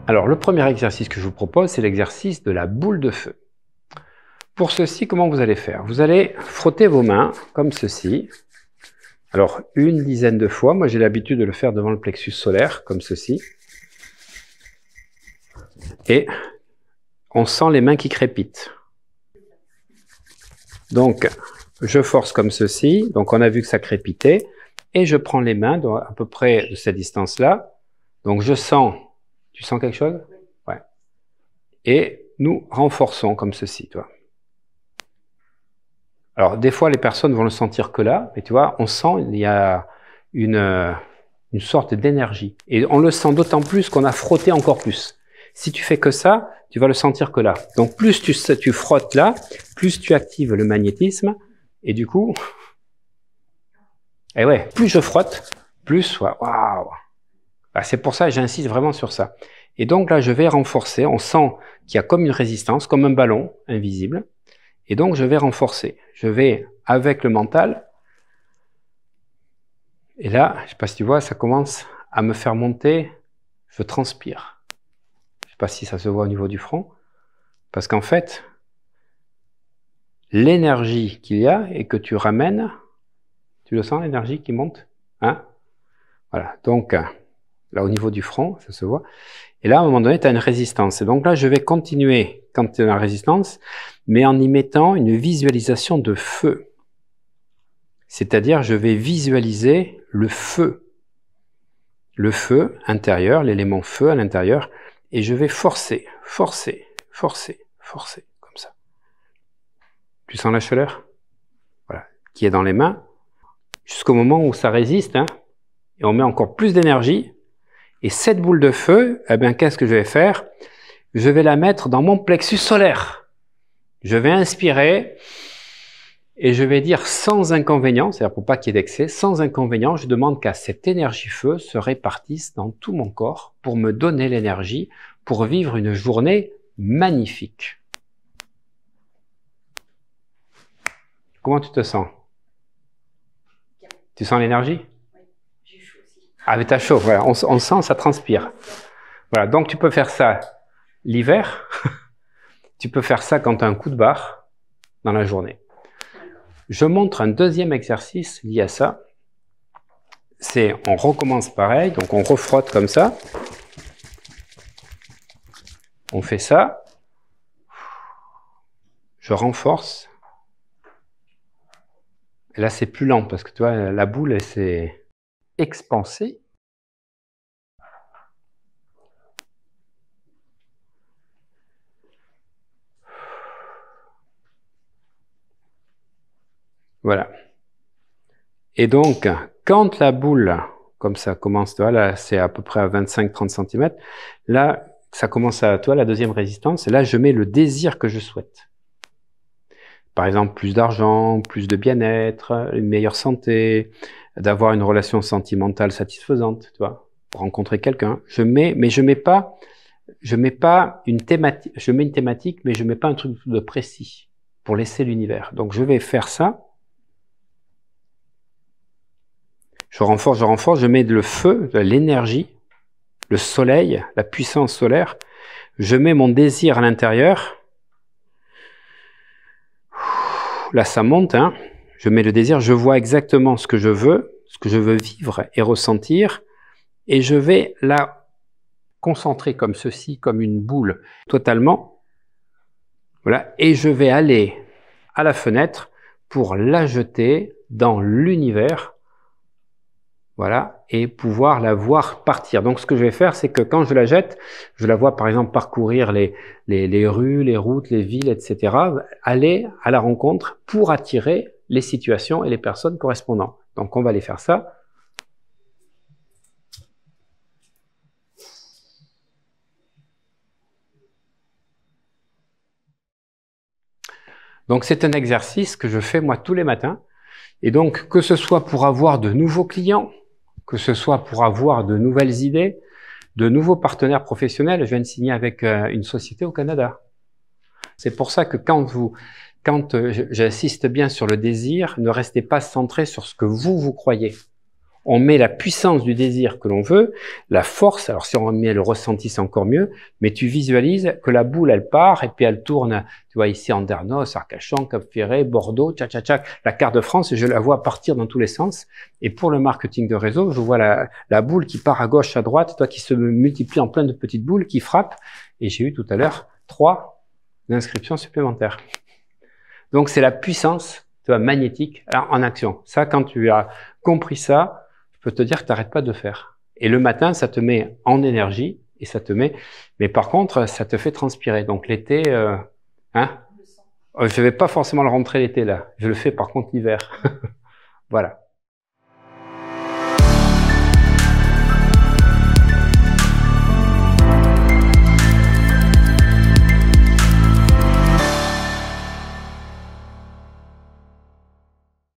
Alors, le premier exercice que je vous propose, c'est l'exercice de la boule de feu. Pour ceci, comment vous allez faire? Vous allez frotter vos mains, comme ceci. Alors, une dizaine de fois. Moi, j'ai l'habitude de le faire devant le plexus solaire, comme ceci. Et on sent les mains qui crépitent. Donc, je force comme ceci. Donc, on a vu que ça crépitait. Et je prends les mains à peu près de cette distance-là. Donc, je sens... Tu sens quelque chose? Ouais. Et nous renforçons comme ceci, tu vois. Alors, des fois, les personnes vont le sentir que là. Mais tu vois, on sent, il y a une sorte d'énergie. Et on le sent d'autant plus qu'on a frotté encore plus. Si tu fais que ça, tu vas le sentir que là. Donc, plus tu frottes là, plus tu actives le magnétisme. Et du coup... Et ouais, plus je frotte, plus... Waouh! C'est pour ça que j'insiste vraiment sur ça. Et donc là, je vais renforcer. On sent qu'il y a comme une résistance, comme un ballon invisible. Et donc, je vais renforcer. Je vais, avec le mental... Et là, je ne sais pas si tu vois, ça commence à me faire monter. Je transpire. Je ne sais pas si ça se voit au niveau du front. Parce qu'en fait, l'énergie qu'il y a et que tu ramènes, tu le sens, l'énergie qui monte, hein? Voilà. Donc, là, au niveau du front, ça se voit. Et là, à un moment donné, tu as une résistance. Et donc là, je vais continuer quand tu as la résistance, mais en y mettant une visualisation de feu. C'est-à-dire, je vais visualiser le feu intérieur, l'élément feu à l'intérieur, et je vais forcer, forcer, forcer, forcer, comme ça. Tu sens la chaleur? Voilà, qui est dans les mains, jusqu'au moment où ça résiste, hein, et on met encore plus d'énergie. Et cette boule de feu, eh bien, qu'est-ce que je vais faire? Je vais la mettre dans mon plexus solaire. Je vais inspirer et je vais dire sans inconvénient, c'est-à-dire pour pas qu'il y ait d'excès, sans inconvénient, je demande qu'à cette énergie feu se répartisse dans tout mon corps pour me donner l'énergie pour vivre une journée magnifique. Comment tu te sens? Tu sens l'énergie? Ah, mais t'as chaud, voilà, on sent, ça transpire. Voilà, donc tu peux faire ça l'hiver, tu peux faire ça quand tu as un coup de barre dans la journée. Je montre un deuxième exercice lié à ça. C'est, on recommence pareil, donc on refrotte comme ça. On fait ça. Je renforce. Et là, c'est plus lent parce que tu vois, la boule, elle s'est expansée. Voilà. Et donc, quand la boule, comme ça commence, tu vois, là, c'est à peu près à 25-30 cm, là, ça commence à, toi, la deuxième résistance, et là, je mets le désir que je souhaite. Par exemple, plus d'argent, plus de bien-être, une meilleure santé, d'avoir une relation sentimentale satisfaisante, tu vois, rencontrer quelqu'un. Je mets, mais je mets pas une thématique, je mets une thématique, mais je mets pas un truc de précis pour laisser l'univers. Donc, je vais faire ça. Je renforce, je mets le feu, l'énergie, le soleil, la puissance solaire. Je mets mon désir à l'intérieur. Là, ça monte, hein. Je mets le désir, je vois exactement ce que je veux vivre et ressentir. Et je vais la concentrer comme ceci, comme une boule, totalement. Voilà. Et je vais aller à la fenêtre pour la jeter dans l'univers. Voilà, et pouvoir la voir partir. Donc, ce que je vais faire, c'est que quand je la jette, je la vois, par exemple, parcourir les rues, les routes, les villes, etc., aller à la rencontre pour attirer les situations et les personnes correspondantes. Donc, on va aller faire ça. Donc, c'est un exercice que je fais, moi, tous les matins. Et donc, que ce soit pour avoir de nouveaux clients, que ce soit pour avoir de nouvelles idées, de nouveaux partenaires professionnels. Je viens de signer avec une société au Canada. C'est pour ça que quand j'insiste bien sur le désir, ne restez pas centré sur ce que vous croyez. on met la puissance du désir que l'on veut, la force, alors si on met le ressenti, c'est encore mieux, mais tu visualises que la boule, elle part, et puis elle tourne, tu vois, ici, Andernos, Arcachon, Cap-Ferré, Bordeaux, tchac, la carte de France, je la vois partir dans tous les sens. Et pour le marketing de réseau, je vois la boule qui part à gauche, à droite, toi, qui se multiplie en plein de petites boules, qui frappent, et j'ai eu tout à l'heure 3 inscriptions supplémentaires. Donc, c'est la puissance, tu vois, magnétique, alors, en action. Ça, quand tu as compris ça, je peux te dire que tu n'arrêtes pas de le faire. Et le matin, ça te met en énergie, et ça te met, mais par contre, ça te fait transpirer. Donc, l'été, hein, je vais pas forcément le rentrer l'été, là. Je le fais, par contre, l'hiver. Voilà.